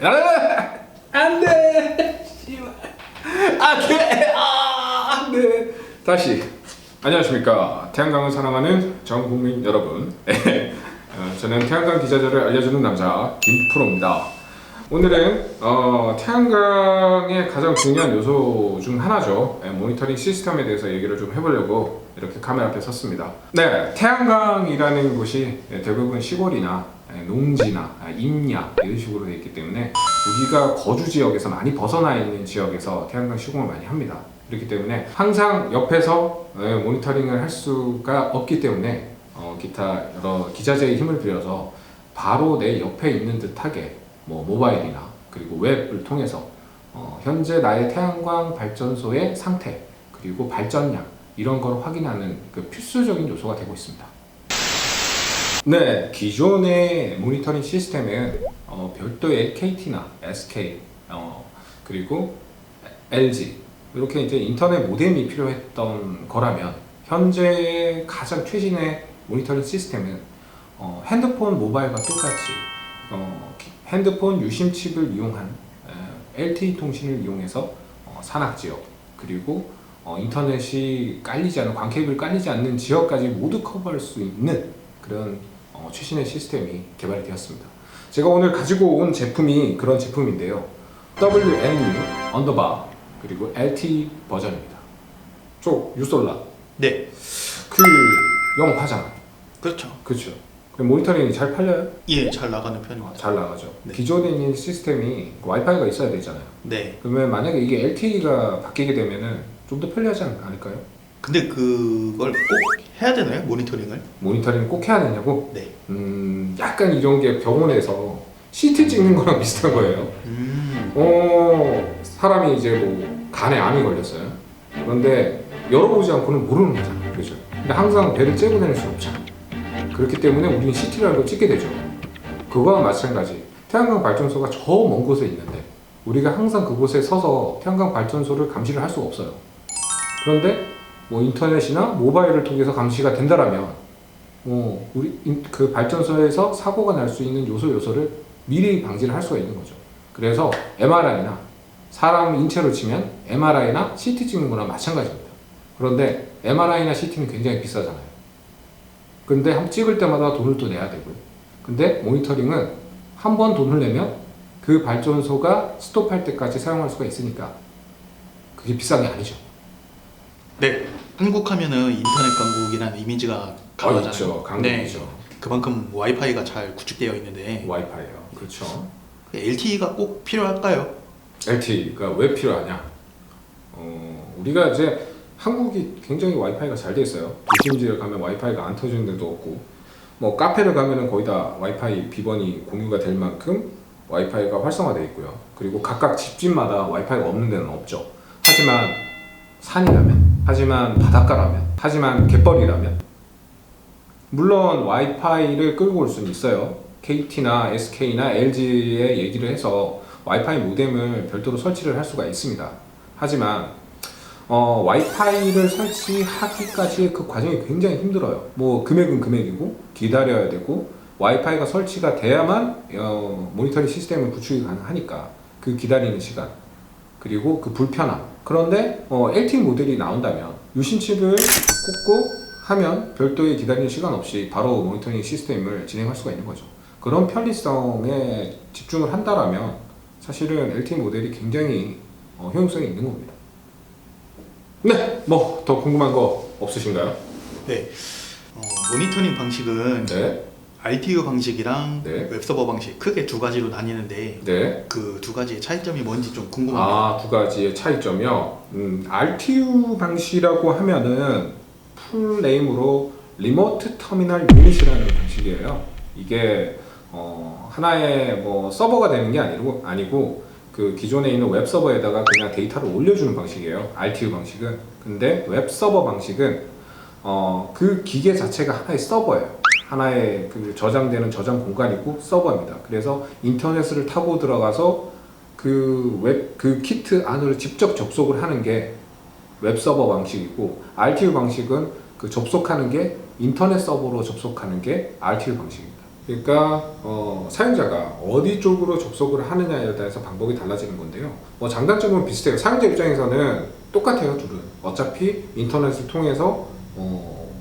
안돼. 안돼. 안돼. 다시. 안녕하십니까. 태양광을 사랑하는 전 국민 여러분. 저는 태양광 기자재를 알려주는 남자 김프로입니다. 오늘은 태양광의 가장 중요한 요소 중 하나죠. 모니터링 시스템에 대해서 얘기를 좀 해보려고 이렇게 카메라 앞에 섰습니다. 네, 태양광이라는 곳이 대부분 시골이나 농지나 임야 이런 식으로 되어 있기 때문에 우리가 거주 지역에서 많이 벗어나 있는 지역에서 태양광 시공을 많이 합니다. 그렇기 때문에 항상 옆에서 모니터링을 할 수가 없기 때문에 기타 여러 기자재의 힘을 빌려서 바로 내 옆에 있는 듯하게 모바일이나 그리고 웹을 통해서 현재 나의 태양광 발전소의 상태 그리고 발전량 이런 걸 확인하는 그 필수적인 요소가 되고 있습니다. 네, 기존의 모니터링 시스템은 별도의 KT나 SK 그리고 LG 이렇게 이제 인터넷 모뎀이 필요했던 거라면 현재 가장 최신의 모니터링 시스템은 핸드폰 모바일과 똑같이 핸드폰 유심 칩을 이용한 LTE 통신을 이용해서 산악지역 그리고 인터넷이 깔리지 않은 광케이블 깔리지 않는 지역까지 모두 커버할 수 있는 그런 최신의 시스템이 개발이 되었습니다. 제가 오늘 가지고 온 제품이 그런 제품인데요. WNU 언더바 그리고 LTE 버전입니다. 쪽 유솔라. 네. 그 영업하잖아요. 그렇죠. 그렇죠. 모니터링이 잘 팔려요? 예, 잘 나가는 편입니다. 잘 나가죠. 네. 기존에 있는 시스템이 와이파이가 있어야 되잖아요. 네. 그러면 만약에 이게 LTE가 바뀌게 되면은 좀 더 편리하지 않을까요? 근데 그걸 꼭 해야 되나요? 모니터링을? 모니터링 꼭 해야 되냐고? 네. 약간 이런 게 병원에서 CT 찍는 거랑 비슷한 거예요. 사람이 이제 간에 암이 걸렸어요. 그런데 열어보지 않고는 모르는 거잖아요. 그죠? 근데 항상 배를 째고 다닐 수는 없잖아요. 그렇기 때문에 우리는 CT라는 걸 찍게 되죠. 그거와 마찬가지. 태양광 발전소가 저 먼 곳에 있는데 우리가 항상 그곳에 서서 태양광 발전소를 감시를 할 수가 없어요. 그런데 인터넷이나 모바일을 통해서 감시가 된다라면 우리 그 발전소에서 사고가 날 수 있는 요소를 미리 방지를 할 수가 있는 거죠. 그래서 MRI나 사람 인체로 치면 MRI나 CT 찍는 거랑 마찬가지입니다. 그런데 MRI나 CT는 굉장히 비싸잖아요. 근데 한번 찍을 때마다 돈을 또 내야 되고요. 근데 모니터링은 한 번 돈을 내면 그 발전소가 스톱할 때까지 사용할 수가 있으니까 그게 비싼 게 아니죠. 네. 한국 하면은 인터넷 강국이라는 이미지가 강하잖아요. 있죠. 강국이죠. 네. 그만큼 와이파이가 잘 구축되어 있는데 와이파이요. 그렇죠. LTE가 꼭 필요할까요? LTE가 왜 필요하냐? 우리가 이제 한국이 굉장히 와이파이가 잘 돼 있어요. 도심지에 가면 와이파이가 안 터지는 데도 없고, 카페를 가면은 거의 다 와이파이 비번이 공유가 될 만큼 와이파이가 활성화되어 있고요. 그리고 각각 집집마다 와이파이가 없는 데는 없죠. 하지만 산이라면, 하지만 바닷가라면, 하지만 갯벌이라면, 물론 와이파이를 끌고 올 수는 있어요. KT나 SK나 LG에 얘기를 해서 와이파이 모뎀을 별도로 설치를 할 수가 있습니다. 하지만 와이파이를 설치하기까지의 그 과정이 굉장히 힘들어요. 금액은 금액이고 기다려야 되고 와이파이가 설치가 돼야만 모니터링 시스템을 구축이 가능하니까 그 기다리는 시간 그리고 그 불편함. 그런데 LTE 모델이 나온다면 유심칩을 꽂고 하면 별도의 기다리는 시간 없이 바로 모니터링 시스템을 진행할 수가 있는 거죠. 그런 편리성에 집중을 한다라면 사실은 LTE 모델이 굉장히 효용성이 있는 겁니다. 네, 더 궁금한 거 없으신가요? 네. 모니터링 방식은 네. RTU 방식이랑 네. 웹서버 방식 크게 두 가지로 나뉘는데 네. 그 두 가지의 차이점이 뭔지 좀 궁금합니다. 두 가지의 차이점이요. RTU 방식이라고 하면은 풀네임으로 리모트 터미널 유닛이라는 방식이에요. 이게 하나의 서버가 되는 게 아니고 그 기존에 있는 웹 서버에다가 그냥 데이터를 올려주는 방식이에요. RTU 방식은. 근데 웹 서버 방식은 그 기계 자체가 하나의 서버예요. 하나의 그 저장되는 저장 공간이고 서버입니다. 그래서 인터넷을 타고 들어가서 그 키트 안으로 직접 접속을 하는 게 웹 서버 방식이고, RTU 방식은 그 접속하는 게 인터넷 서버로 접속하는 게 RTU 방식입니다. 그러니까 사용자가 어디 쪽으로 접속을 하느냐에 따라서 방법이 달라지는 건데요. 장단점은 비슷해요. 사용자 입장에서는 똑같아요. 둘은 어차피 인터넷을 통해서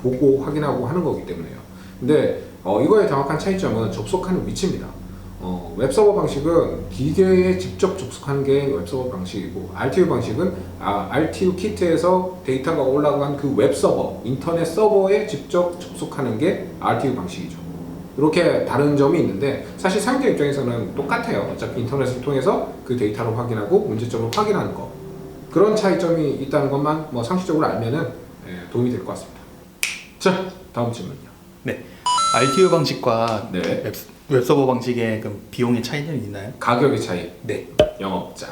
보고 확인하고 하는 거기 때문에요. 근데 이거의 정확한 차이점은 접속하는 위치입니다. 웹서버 방식은 기계에 직접 접속하는 게 웹서버 방식이고, RTU 방식은 RTU 키트에서 데이터가 올라간 그 웹서버, 인터넷 서버에 직접 접속하는 게 RTU 방식이죠. 이렇게 다른 점이 있는데, 사실 사용자 입장에서는 똑같아요. 어차피 인터넷을 통해서 그 데이터를 확인하고 문제점을 확인하는 거, 그런 차이점이 있다는 것만 상식적으로 알면은 도움이 될 것 같습니다. 자, 다음 질문이요. 네. RTU 방식과 네. 웹서버 방식의 그 비용의 차이는 있나요? 가격의 차이. 네. 영업자.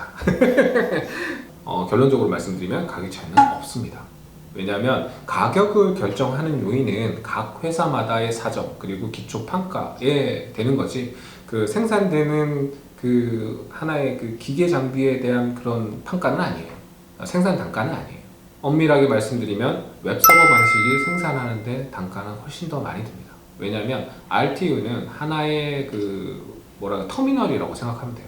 결론적으로 말씀드리면 가격 차이는 없습니다. 왜냐하면 가격을 결정하는 요인은 각 회사마다의 사정 그리고 기초 판가에 되는 거지, 그 생산되는 그 하나의 그 기계 장비에 대한 그런 판가는 아니에요. 생산 단가는 아니에요. 엄밀하게 말씀드리면 웹서버 방식이 생산하는데 단가는 훨씬 더 많이 듭니다. 왜냐하면 RTU는 하나의 터미널이라고 생각하면 돼요.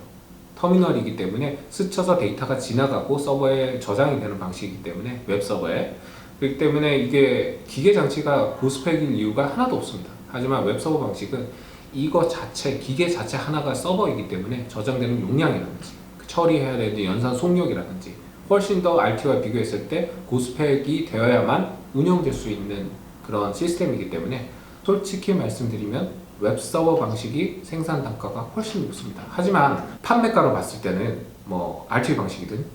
터미널이기 때문에 스쳐서 데이터가 지나가고 서버에 저장이 되는 방식이기 때문에, 웹서버에, 그렇기 때문에 이게 기계 장치가 고스펙일 이유가 하나도 없습니다. 하지만 웹서버 방식은 이거 자체, 기계 자체 하나가 서버이기 때문에 저장되는 용량이라든지 처리해야 되는 연산 속력이라든지 훨씬 더 RTU와 비교했을 때 고스펙이 되어야만 운영될 수 있는 그런 시스템이기 때문에, 솔직히 말씀드리면 웹서버 방식이 생산 단가가 훨씬 높습니다. 하지만 판매가로 봤을 때는 RTU 방식이든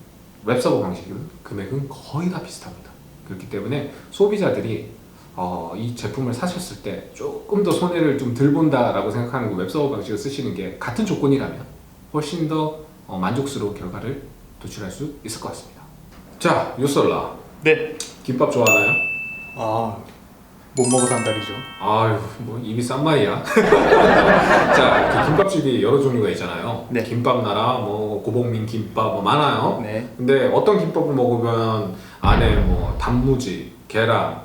웹서버 방식이든 금액은 거의 다 비슷합니다. 그렇기 때문에 소비자들이 이 제품을 사셨을 때 조금 더 손해를 좀 덜 본다라고 생각하는 그 웹서버 방식을 쓰시는 게, 같은 조건이라면 훨씬 더 만족스러운 결과를 도출할 수 있을 것 같습니다. 자, 요솔라. 네. 김밥 좋아하나요? 못 먹어서 한달이죠. 아유, 입이 싼 마이야. 자, 그 김밥집이 여러 종류가 있잖아요. 네. 김밥 나라, 고복민 김밥 많아요. 네. 근데 어떤 김밥을 먹으면 안에 단무지, 계란,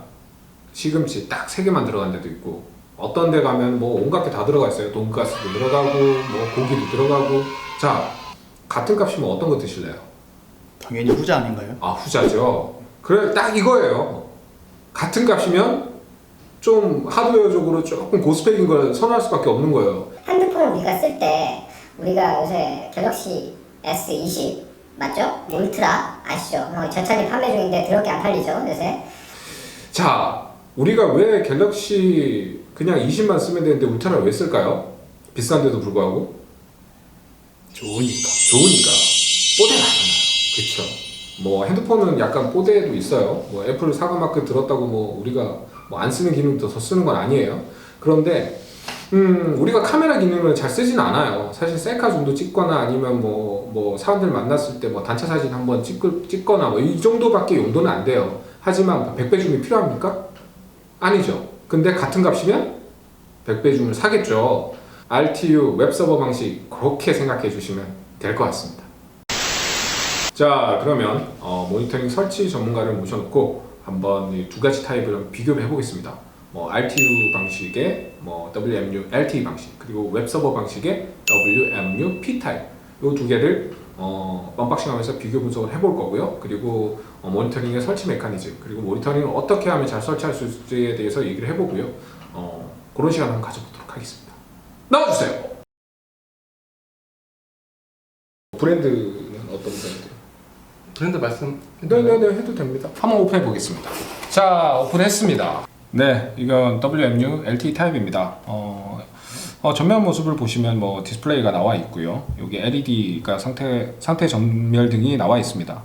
시금치 딱 3개만 들어간 데도 있고, 어떤 데 가면 온갖 게 다 들어가 있어요. 돈가스도 들어가고, 고기도 들어가고. 자, 같은 값이면 어떤 거 드실래요? 당연히 후자 아닌가요? 후자죠. 그래, 딱 이거예요. 같은 값이면 좀 하드웨어적으로 조금 고스펙인 걸 선호할 수밖에 없는 거예요. 핸드폰을 우리가 쓸 때, 우리가 요새 갤럭시 S20 맞죠? 울트라 아시죠? 저차게 판매 중인데 더럽게 안 팔리죠 요새? 자, 우리가 왜 갤럭시 그냥 20만 쓰면 되는데 울트라를 왜 쓸까요? 비싼데도 불구하고? 좋으니까. 뽀대 나잖아요. 그쵸? 핸드폰은 약간 뽀대도 있어요. 애플 사과마크 들었다고 우리가 안 쓰는 기능도 더 쓰는 건 아니에요. 그런데 우리가 카메라 기능을 잘 쓰진 않아요. 사실 셀카 정도 찍거나 아니면 사람들 만났을 때 단체 사진 한번 찍거나 이 정도밖에 용도는 안 돼요. 하지만 100배 줌이 필요합니까? 아니죠. 근데 같은 값이면 100배 줌을 사겠죠. RTU 웹서버 방식 그렇게 생각해 주시면 될 것 같습니다. 자, 그러면 모니터링 설치 전문가를 모셔놓고 한번 이 두 가지 타입을 비교를 해보겠습니다. RTU 방식의 WMU LTE 방식, 그리고 웹서버 방식의 WMU P 타입, 이 두 개를 언박싱하면서 비교 분석을 해볼 거고요. 그리고 모니터링의 설치 메커니즘, 그리고 모니터링을 어떻게 하면 잘 설치할 수 있을지에 대해서 얘기를 해보고요. 그런 시간 한번 가져보도록 하겠습니다. 나와주세요. 브랜드는 어떤 브랜드? 브랜드 말씀. 네네네, 해도 됩니다. 한번 오픈해 보겠습니다. 자, 오픈했습니다. 네, 이건 WMU LTE 타입입니다. 전면 모습을 보시면 디스플레이가 나와 있고요. 여기 LED가 상태 전멸 등이 나와 있습니다.